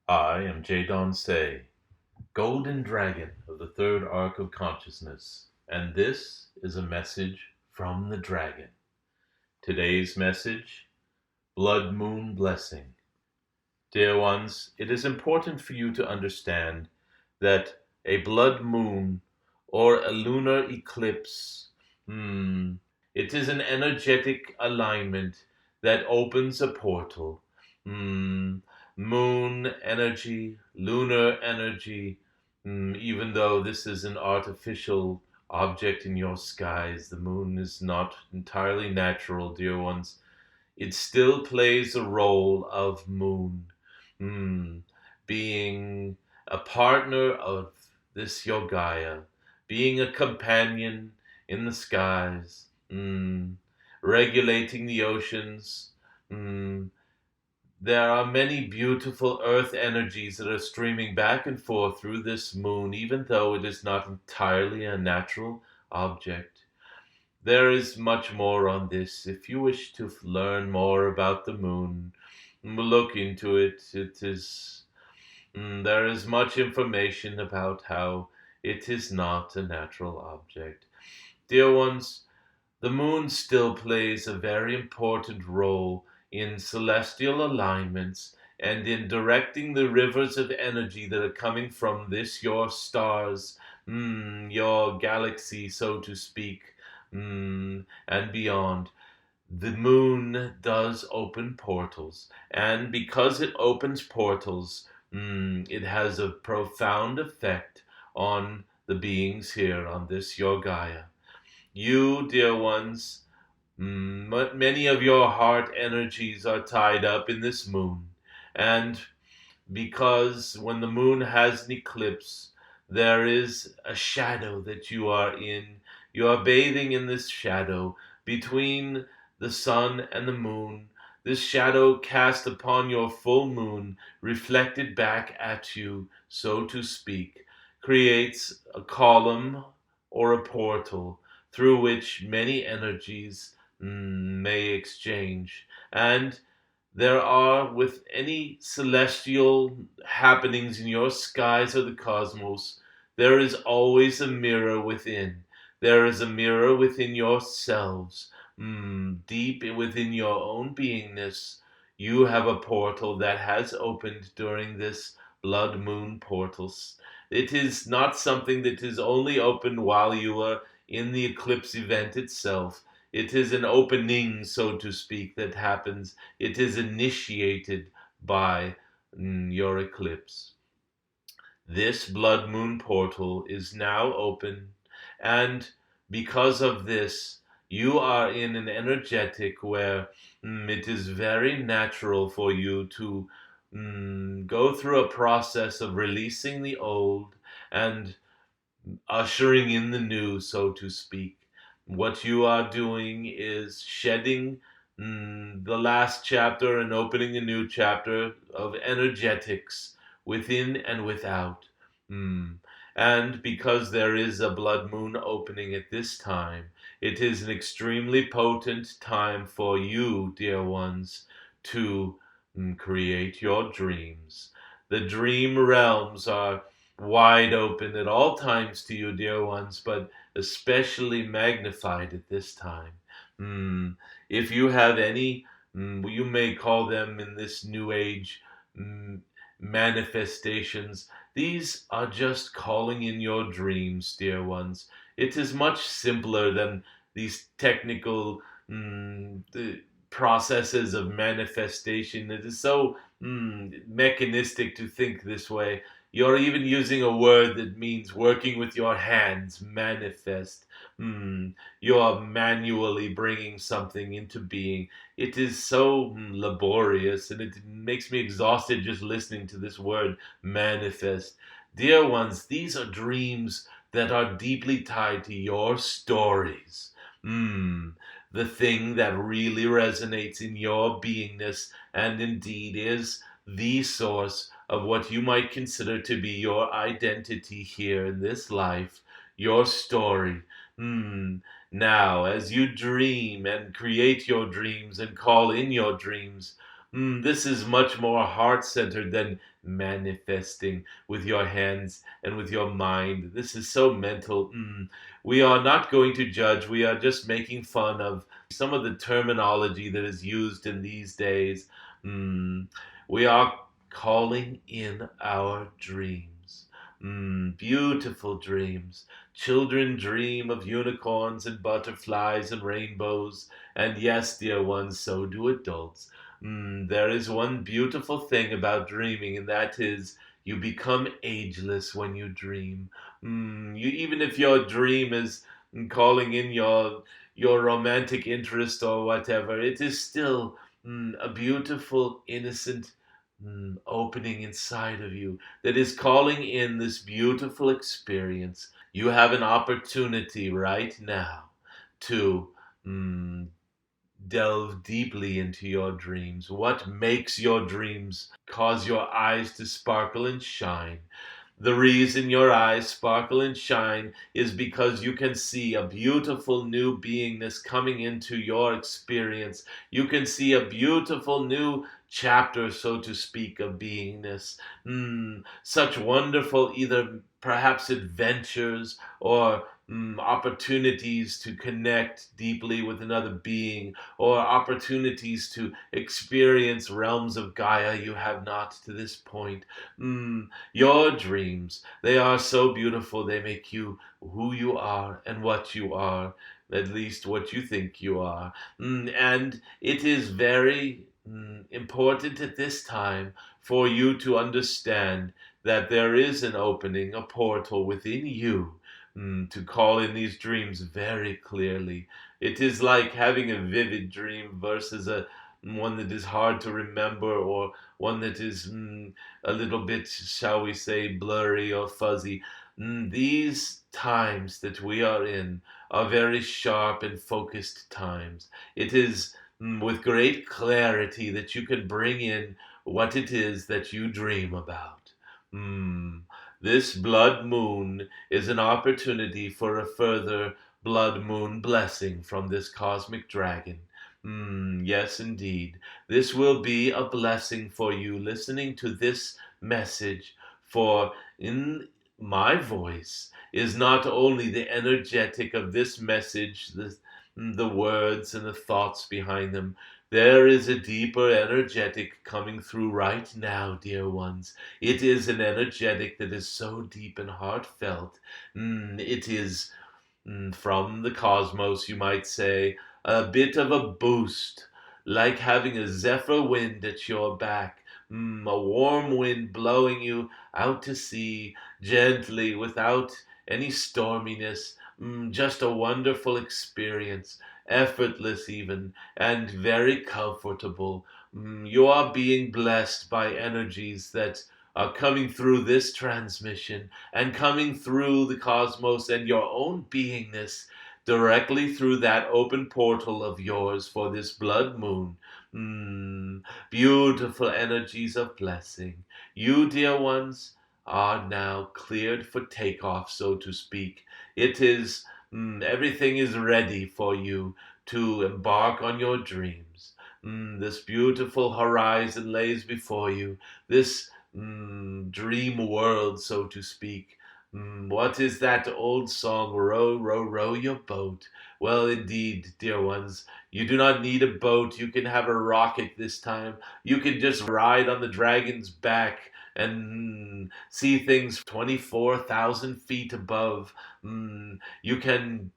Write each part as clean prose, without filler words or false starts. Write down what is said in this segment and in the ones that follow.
I am Jadon Se, Golden Dragon of the third arc of consciousness, and this is a message from the dragon. Today's message: Blood Moon Blessing. Dear ones, it is important for you to understand that a blood moon or a lunar eclipse, it is an energetic alignment that opens a portal. Moon energy, lunar energy, even though this is an artificial object in your skies, the moon is not entirely natural, dear ones. It still plays a role of moon, mm, being a partner of this Yogaya, being a companion in the skies, regulating the oceans. Mm. There are many beautiful earth energies that are streaming back and forth through this moon, even though it is not entirely a natural object. There is much more on this. If you wish to learn more about the moon, look into it. There is much information about how it is not a natural object. Dear ones, the moon still plays a very important role in celestial alignments and in directing the rivers of energy that are coming from this, your stars, your galaxy, so to speak, and beyond. The moon does open portals, and because it opens portals, it has a profound effect on the beings here on this your Gaia. You, dear ones, many of your heart energies are tied up in this moon. And because when the moon has an eclipse, there is a shadow that you are in. You are bathing in this shadow between the sun and the moon. This shadow cast upon your full moon, reflected back at you, so to speak, creates a column or a portal through which many energies may exchange. And there are, with any celestial happenings in your skies or the cosmos, there is always a mirror within. There is a mirror within yourselves. Deep within your own beingness, you have a portal that has opened during this blood moon portals. It is not something that is only open while you are in the eclipse event itself. It is an opening, so to speak, that happens. It is initiated by your eclipse. This blood moon portal is now open, and because of this, you are in an energetic where it is very natural for you to go through a process of releasing the old and ushering in the new, so to speak. What you are doing is shedding the last chapter and opening a new chapter of energetics within and without. Mm. And because there is a blood moon opening at this time, it is an extremely potent time for you, dear ones, to create your dreams. The dream realms are wide open at all times to you, dear ones, but especially magnified at this time. If you have any, you may call them in this new age mm, manifestations, these are just calling in your dreams, dear ones. It is much simpler than these technical the processes of manifestation. It is so mechanistic to think this way. You're even using a word that means working with your hands, manifest. You're manually bringing something into being. It is so laborious, and it makes me exhausted just listening to this word, manifest. Dear ones, these are dreams that are deeply tied to your stories. The thing that really resonates in your beingness and indeed is the source of what you might consider to be your identity here in this life, your story. Now, as you dream and create your dreams and call in your dreams, This is much more heart centered than manifesting with your hands and with your mind. This is so mental. We are not going to judge. We are just making fun of some of the terminology that is used in these days. Mm, we are calling in our dreams. Beautiful dreams. Children dream of unicorns and butterflies and rainbows. And yes, dear ones, so do adults. There is one beautiful thing about dreaming, and that is you become ageless when you dream. Even if your dream is calling in your romantic interest or whatever, it is still a beautiful, innocent opening inside of you that is calling in this beautiful experience. You have an opportunity right now to mm, delve deeply into your dreams. What makes your dreams cause your eyes to sparkle and shine? The reason your eyes sparkle and shine is because you can see a beautiful new beingness coming into your experience. You can see a beautiful new chapter, so to speak, of beingness. Such wonderful, either perhaps adventures or opportunities to connect deeply with another being, or opportunities to experience realms of Gaia you have not to this point. Your dreams, they are so beautiful, they make you who you are and what you are, at least what you think you are. And it is very important at this time for you to understand that there is an opening, a portal within you to call in these dreams very clearly. It is like having a vivid dream versus a one that is hard to remember, or one that is a little bit, shall we say, blurry or fuzzy. These times that we are in are very sharp and focused times. It is with great clarity that you can bring in what it is that you dream about. Mm. This blood moon is an opportunity for a further blood moon blessing from this cosmic dragon. Yes, indeed. This will be a blessing for you listening to this message, for in my voice is not only the energetic of this message, the words and the thoughts behind them. There is a deeper energetic coming through right now, dear ones. It is an energetic that is so deep and heartfelt. It is from the cosmos, you might say, a bit of a boost, like having a zephyr wind at your back, a warm wind blowing you out to sea gently without any storminess, just a wonderful experience, effortless even, and very comfortable. You are being blessed by energies that are coming through this transmission and coming through the cosmos and your own beingness directly through that open portal of yours for this blood moon. Beautiful energies of blessing. You, dear ones, are now cleared for takeoff, so to speak. It is, everything is ready for you to embark on your dreams. This beautiful horizon lays before you. This dream world, so to speak. What is that old song, row, row, row your boat? Well, indeed, dear ones, you do not need a boat. You can have a rocket this time. You can just ride on the dragon's back and see things 24,000 feet above. You can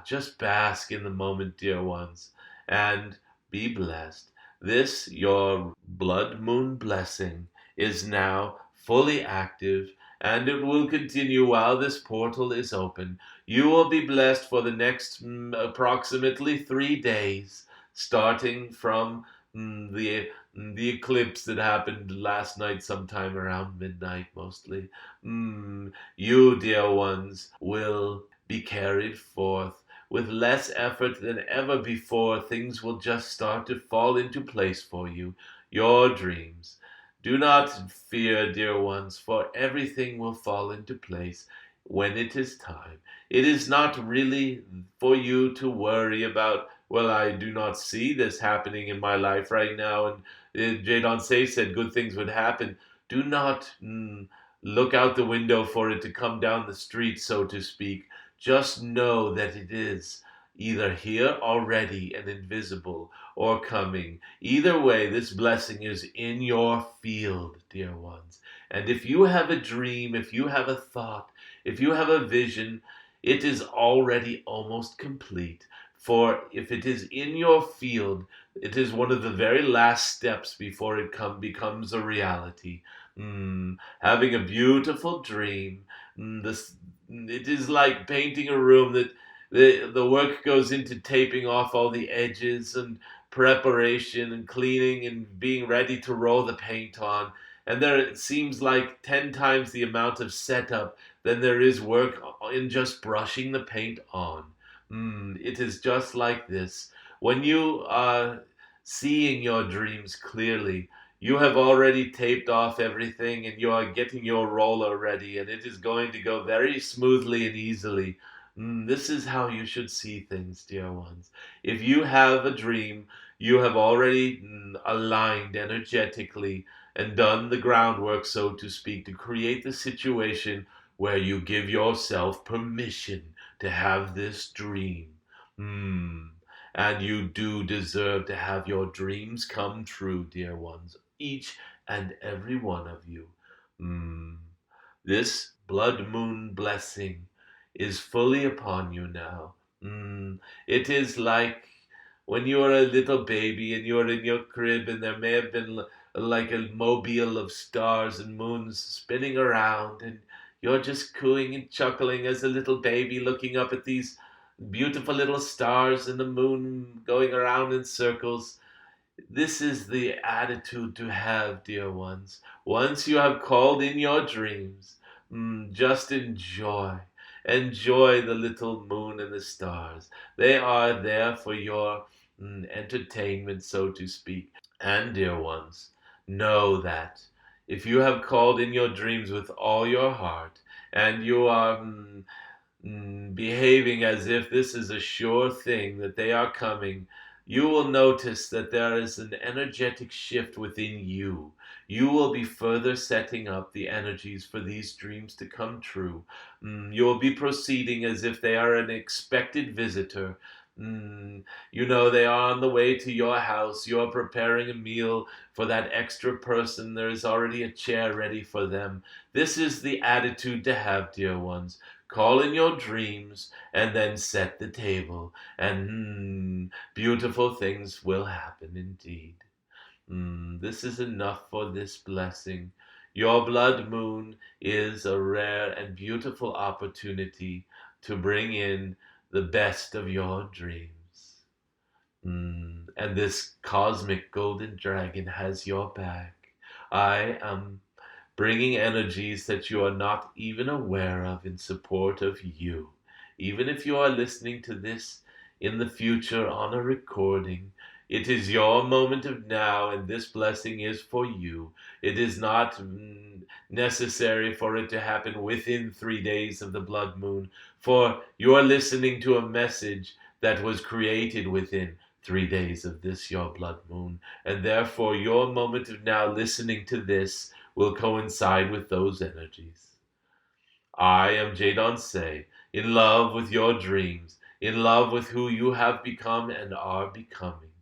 just bask in the moment, dear ones, and be blessed. This, your blood moon blessing, is now fully active, and it will continue while this portal is open. You will be blessed for the next approximately 3 days, starting from the eclipse that happened last night, sometime around midnight, mostly. You, dear ones, will be carried forth with less effort than ever before. Things will just start to fall into place for you. Your dreams. Do not fear, dear ones, for everything will fall into place when it is time. It is not really for you to worry about, well, I do not see this happening in my life right now, and Jadon Se said good things would happen. Do not look out the window for it to come down the street, so to speak. Just know that it is either here already and invisible or coming. Either way, this blessing is in your field, dear ones. And if you have a dream, if you have a thought, if you have a vision, it is already almost complete. For if it is in your field, it is one of the very last steps before it becomes a reality. Having a beautiful dream. It is like painting a room that the work goes into taping off all the edges and preparation and cleaning and being ready to roll the paint on. And there it seems like 10 times the amount of setup than there is work in just brushing the paint on. It is just like this. When you are seeing your dreams clearly, you have already taped off everything and you are getting your roller ready, and it is going to go very smoothly and easily. This is how you should see things, dear ones. If you have a dream, you have already aligned energetically and done the groundwork, so to speak, to create the situation where you give yourself permission to have this dream. And you do deserve to have your dreams come true, dear ones. Each and every one of you. This blood moon blessing is fully upon you now. It is like when you are a little baby and you're in your crib and there may have been like a mobile of stars and moons spinning around, and you're just cooing and chuckling as a little baby looking up at these beautiful little stars and the moon going around in circles. This is the attitude to have, dear ones. Once you have called in your dreams, just enjoy. Enjoy the little moon and the stars. They are there for your entertainment, so to speak. And, dear ones, know that if you have called in your dreams with all your heart and you are behaving as if this is a sure thing that they are coming, you will notice that there is an energetic shift within you. You will be further setting up the energies for these dreams to come true. You will be proceeding as if they are an expected visitor. They are on the way to your house. You're preparing a meal for that extra person. There is already a chair ready for them. This is the attitude to have, dear ones. Call in your dreams and then set the table, and beautiful things will happen indeed. This is enough for this blessing. Your blood moon is a rare and beautiful opportunity to bring in the best of your dreams. And this cosmic golden dragon has your back. I am bringing energies that you are not even aware of in support of you. Even if you are listening to this in the future on a recording, it is your moment of now, and this blessing is for you. It is not necessary for it to happen within 3 days of the blood moon, for you are listening to a message that was created within 3 days of this, your blood moon, and therefore your moment of now listening to this will coincide with those energies. I am Jadon Se, in love with your dreams, in love with who you have become and are becoming.